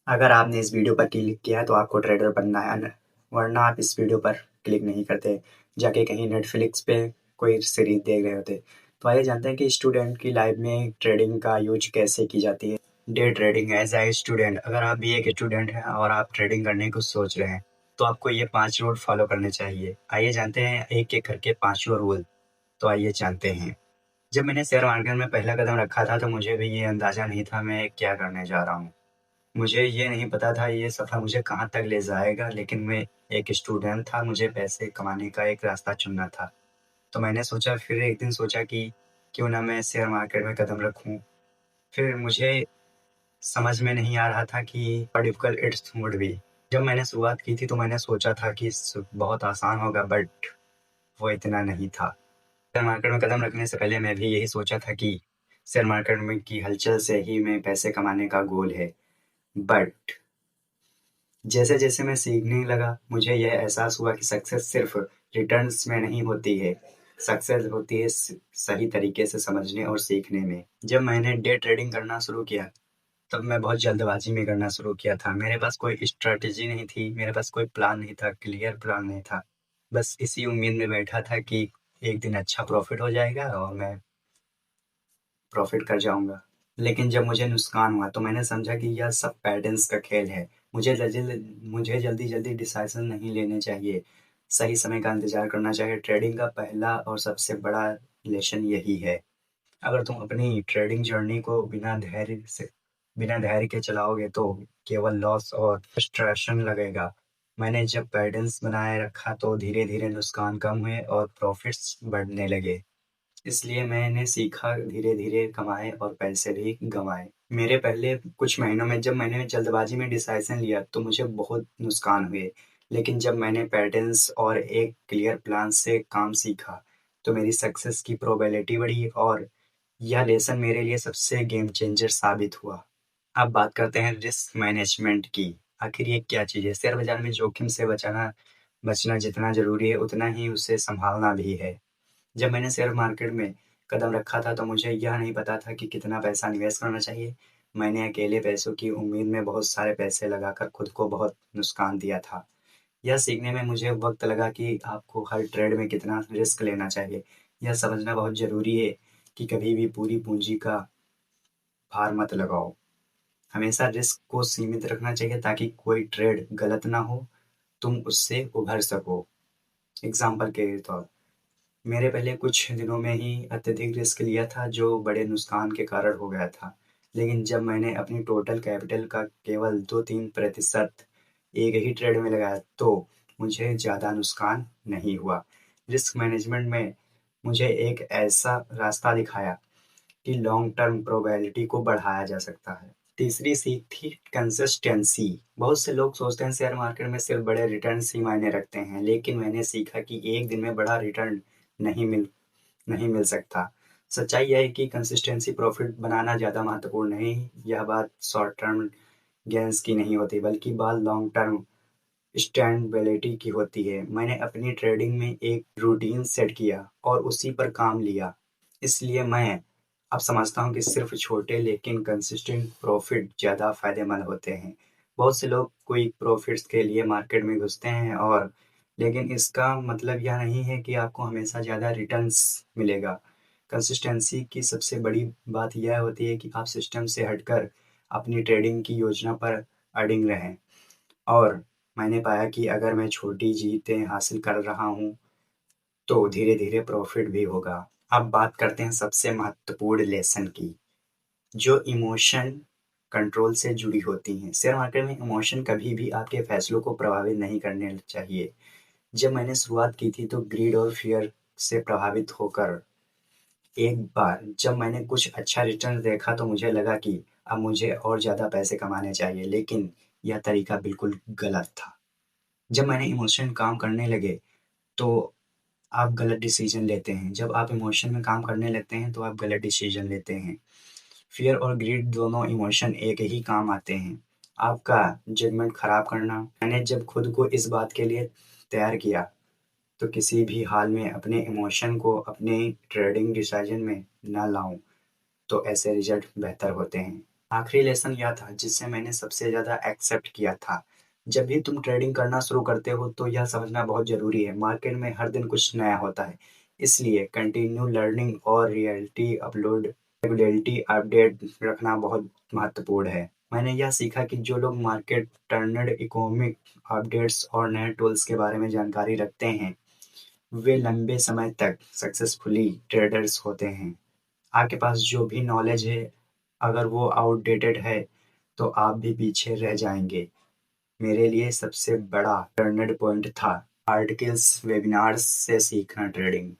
अगर आपने इस वीडियो पर क्लिक किया है तो आपको ट्रेडर बनना है वरना आप इस वीडियो पर क्लिक नहीं करते, जाके कहीं नेटफ्लिक्स पे कोई सीरीज देख रहे होते। तो आइए जानते हैं कि स्टूडेंट की लाइफ में ट्रेडिंग का यूज कैसे की जाती है। Day trading as a student, अगर आप भी एक स्टूडेंट हैं और आप ट्रेडिंग करने को सोच रहे हैं तो आपको ये 5 रूल फॉलो करने चाहिए। आइए जानते हैं एक एक करके पांचों रूल। तो आइए जानते हैं। जब मैंने शेयर मार्केट में पहला कदम रखा था तो मुझे भी ये अंदाजा नहीं था मैं क्या करने जा रहा हूँ। मुझे ये नहीं पता था ये सफ़र मुझे कहाँ तक ले जाएगा, लेकिन मैं एक स्टूडेंट था, मुझे पैसे कमाने का एक रास्ता चुनना था। तो मैंने सोचा, फिर एक दिन सोचा कि क्यों ना मैं शेयर मार्केट में कदम रखूँ। फिर मुझे समझ में नहीं आ रहा था कि डिफ़िकल्ट इट्स वुड बी। जब मैंने शुरुआत की थी तो मैंने सोचा था कि बहुत आसान होगा, बट वो इतना नहीं था। शेयर मार्केट में कदम रखने से पहले मैं भी यही सोचा था कि शेयर मार्केट में की हलचल से ही मैं पैसे कमाने का गोल है। बट जैसे-जैसे मैं सीखने लगा, मुझे यह एहसास हुआ कि सक्सेस सिर्फ रिटर्न्स में नहीं होती है, सक्सेस होती है सही तरीके से समझने और सीखने में। जब मैंने डे ट्रेडिंग करना शुरू किया, तब मैं बहुत जल्दबाजी में करना शुरू किया था। मेरे पास कोई स्ट्रैटेजी नहीं थी, मेरे पास कोई प्लान नहीं था, क्लियर प्लान नहीं था। बस इसी उम्मीद में बैठा था कि एक दिन अच्छा प्रॉफ़िट हो जाएगा और मैं प्रॉफ़िट कर जाऊँगा। लेकिन जब मुझे नुकसान हुआ तो मैंने समझा कि यह सब पैटर्न्स का खेल है। मुझे जल्दी-जल्दी डिसीज़न नहीं लेने चाहिए, सही समय का इंतज़ार करना चाहिए। ट्रेडिंग का पहला और सबसे बड़ा लेसन यही है। अगर तुम अपनी ट्रेडिंग जर्नी को बिना धैर्य के चलाओगे तो केवल लॉस और फ्रस्ट्रेशन लगेगा। मैंने जब पैटर्न्स बनाए रखा तो धीरे-धीरे नुकसान कम हुए और प्रॉफ़िट्स बढ़ने लगे। इसलिए मैंने सीखा, धीरे-धीरे कमाए और पैसे भी गँवाए। मेरे पहले कुछ महीनों में जब मैंने जल्दबाज़ी में डिसीज़न लिया तो मुझे बहुत नुकसान हुए। लेकिन जब मैंने पैटर्न्स और एक क्लियर प्लान से काम सीखा, तो मेरी सक्सेस की प्रोबेबिलिटी बढ़ी और यह लेसन मेरे लिए सबसे गेम चेंजर साबित हुआ। अब बात करते हैं रिस्क मैनेजमेंट की। आखिर ये क्या चीज़ है? शेयर बाज़ार में जोखिम से बचना जितना ज़रूरी है, उतना ही उसे सँभालना भी है। जब मैंने शेयर मार्केट में कदम रखा था तो मुझे यह नहीं पता था कि कितना पैसा निवेश करना चाहिए। मैंने अकेले पैसों की उम्मीद में बहुत सारे पैसे लगाकर खुद को बहुत नुकसान दिया था। यह सीखने में मुझे वक़्त लगा कि आपको हर ट्रेड में कितना रिस्क लेना चाहिए। यह समझना बहुत ज़रूरी है कि कभी भी पूरी पूँजी का भार मत लगाओ। हमेशा रिस्क को सीमित रखना चाहिए ताकि कोई ट्रेड गलत ना हो, तुम उससे उभर सको। एग्ज़ाम्पल के तौर मेरे पहले कुछ दिनों में ही अत्यधिक रिस्क लिया था जो बड़े नुकसान के कारण हो गया था। लेकिन जब मैंने अपनी टोटल कैपिटल का केवल 2-3% एक ही ट्रेड में लगाया तो मुझे ज़्यादा नुकसान नहीं हुआ। रिस्क मैनेजमेंट में मुझे एक ऐसा रास्ता दिखाया कि लॉन्ग टर्म प्रोबेबिलिटी को बढ़ाया जा सकता है। तीसरी सीख थी कंसिस्टेंसी। बहुत से लोग सोचते हैं शेयर मार्केट में सिर्फ बड़े रिटर्न्स ही मायने रखते हैं, लेकिन मैंने सीखा कि एक दिन में बड़ा रिटर्न नहीं मिल नहीं मिल सकता। सच्चाई यह है कि कंसिस्टेंसी प्रॉफिट बनाना ज़्यादा महत्वपूर्ण नहीं। यह बात शॉर्ट टर्म गेन्स की नहीं होती, बल्कि बात लॉन्ग टर्म स्टेबिलिटी की होती है। मैंने अपनी ट्रेडिंग में एक रूटीन सेट किया और उसी पर काम लिया। इसलिए मैं अब समझता हूँ कि सिर्फ छोटे लेकिन कंसिस्टेंट प्रॉफिट ज़्यादा फायदेमंद होते हैं। बहुत से लोग क्विक प्रॉफिट्स के लिए मार्केट में घुसते हैं और लेकिन इसका मतलब यह नहीं है कि आपको हमेशा ज़्यादा रिटर्न्स मिलेगा। कंसिस्टेंसी की सबसे बड़ी बात यह होती है कि आप सिस्टम से हटकर अपनी ट्रेडिंग की योजना पर अडिग रहें। और मैंने पाया कि अगर मैं छोटी जीतें हासिल कर रहा हूँ, तो धीरे-धीरे प्रॉफ़िट भी होगा। अब बात करते हैं सबसे महत्वपूर्ण लेसन की, जो इमोशन कंट्रोल से जुड़ी होती हैं। शेयर मार्केट में इमोशन कभी भी आपके फैसलों को प्रभावित नहीं करने चाहिए। जब मैंने शुरुआत की थी तो ग्रीड और फ़ियर से प्रभावित होकर एक बार जब मैंने कुछ अच्छा रिटर्न देखा तो मुझे लगा कि अब मुझे और ज़्यादा पैसे कमाने चाहिए, लेकिन यह तरीका बिल्कुल गलत था। जब मैंने इमोशन काम करने लगे, तो आप गलत डिसीज़न लेते हैं। जब आप इमोशन में काम करने लगते हैं, तो आप गलत डिसीज़न लेते हैं। फ़ियर और ग्रीड दोनों इमोशन एक ही काम आते हैं, आपका जजमेंट खराब करना। मैंने जब खुद को इस बात के लिए तैयार किया, तो किसी भी हाल में अपने इमोशन को अपने ट्रेडिंग डिसीज़न में ना लाऊँ, तो ऐसे रिज़ल्ट बेहतर होते हैं। आखिरी लेसन यह था जिससे मैंने सबसे ज़्यादा एक्सेप्ट किया था। जब भी तुम ट्रेडिंग करना शुरू करते हो तो यह समझना बहुत ज़रूरी है, मार्केट में हर दिन कुछ नया होता है। इसलिए कंटिन्यू लर्निंग और रेगुलेरिटी अपडेट रखना बहुत महत्वपूर्ण है। मैंने यह सीखा कि जो लोग मार्केट टर्नड इकोनॉमिक अपडेट्स और नए टूल्स के बारे में जानकारी रखते हैं, वे लंबे समय तक सक्सेसफुली ट्रेडर्स होते हैं। आपके पास जो भी नॉलेज है, अगर वो आउटडेटेड है तो आप भी पीछे रह जाएंगे। मेरे लिए सबसे बड़ा टर्निंग पॉइंट था आर्टिकल्स, वेबिनार्स से सीखना ट्रेडिंग।